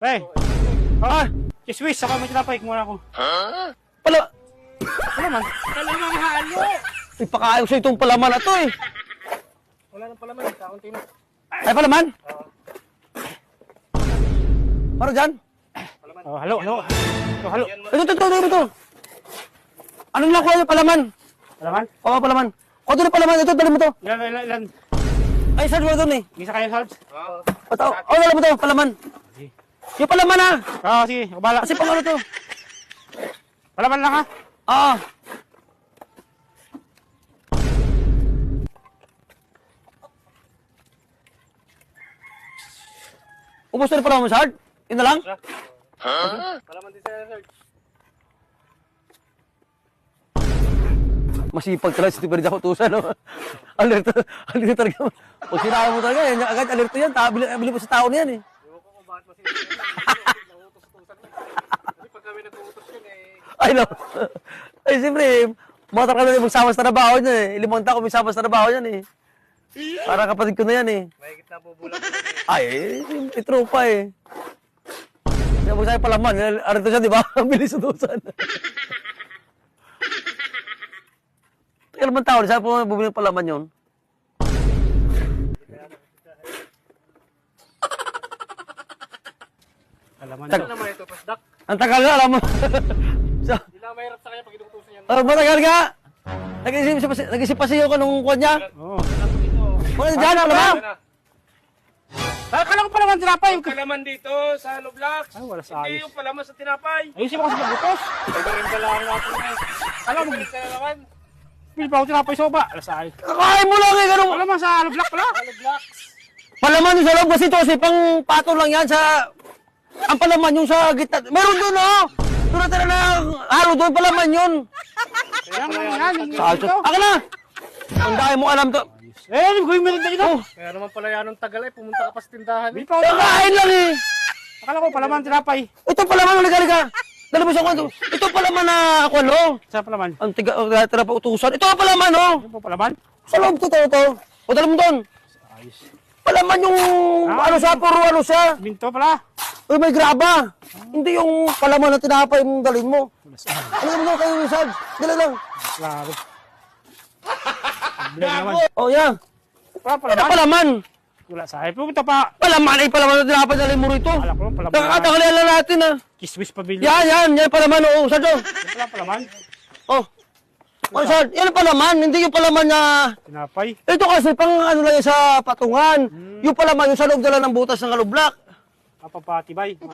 Pre! Ah! Kiswis, saka mo tinapay. Kumuna ako. Palaman. Palamang halo! Ipakaayos sa itong palaman na to eh. Wala nang palaman, kaunti na. Ay, palaman? Para dyan? Oh, halo, halo. Oh, halo. Ito. Ano na kuha yung palaman? Palaman? Oo, palaman. Kuha doon yung palaman. Ito, dali mo to. Ilan? Ay, saan mo doon eh? Gisa kayo, Sarge? Ito. Oh, dali mo to, palaman. Yung palaman ah. Oo, sige. Ako bahala. Kasi pang ano to? Palaman lang, ha? Ah. Ubus na rin palaman mo, Sard? Yun na lang? Palaman din sa'yo, sir. Masipag talaga si Tiberid ako tusan, no? Alerto talaga. Pag sinama mo talaga, yan, agad alerto yan. Bili mo sa tao na yan, eh. Ewan ko kung bakit masipag. Nangutos-tusan na. Kasi pag kami nag-uutos yun, eh. Ay, no. Ay, siyempre, motor kami magsama sa trabaho niya, eh. 5 taon kami sama sa trabaho niyan, eh. Para kapatid ko na yan, eh. Mahigit na bubulang ko. Ay, tropa, eh. Kaya magsabi palaman, arito siya, di ba? Ang bilis utusan. Kaya naman tao, saan po bumili ng palaman yun? Palaman. Ano naman ito, pasdak? Ang tagal nga, alam mo. So, Hindi lang mahirap sa kanya pag inutusan yan. matagal nga. Nag-isip pa siya ko nung kuwan niya. Oo. Wala na dyan, alam mo? Kala ko palaman tinapay. Palaman dito sa Halo Blocks. Ay, wala sa Hindi ayos. yung palaman sa tinapay. Ayusin mo kasi magbutos. Pagaling ka lang natin na. Alam mo, Pagaling ka na naman. pili pa ako tinapay soba. Alas ay. Kakain mo lang eh, ganun. Palaman sa halo block pala. Halo Blocks. Palaman yung sa loob kasi ito, kasi pang patong lang yan sa... Ang palaman yung sa gitna. Meron doon, oh! Doon natin na halo doon, palaman yun. Kaya nga yan. Salso. Ako na! Ang dahil mo alam to. Eh, gawin mo rin dito. Oh, Kaya naman pala yan ng tagal eh. Pumunta ka pa sa tindahan eh. Pili pa ako. kakain lang eh. Akala ko palaman tinapay. Ito palaman, halika. Dali mo sa kwanto. Ito palaman na ako, no? Sa palaman. Ang tira pa utusan. Ito palaman, no? Ano po palaman? Sa loob to. O, dali mo doon. Ayos. Palaman yung ano sa puro ano siya. Minto pala. Uy, may graba. Hindi yung palaman na tinapay mong dalhin mo. Ano mo kayo yung sag? Dali lang. Klaro. Problem naman. Oh, yeah. Wala Ano palaman. palaman? Wala sa ay. Pumunta pa. Palaman ay palaman na tinapay dalhin mo rito. Alam ko palaman. Nakakatangalian lang natin, ah. Kiswis pavilion. Yan palaman. Oo, Sardo. Wala palaman. Oh. Ano, Sard? Yan ang palaman. Hindi yung palaman na... Tinapay. Ito kasi pang ano lang yan sa patungan. Yung palaman, yung sa loob dala ng butas ng halo block. Papapatibay.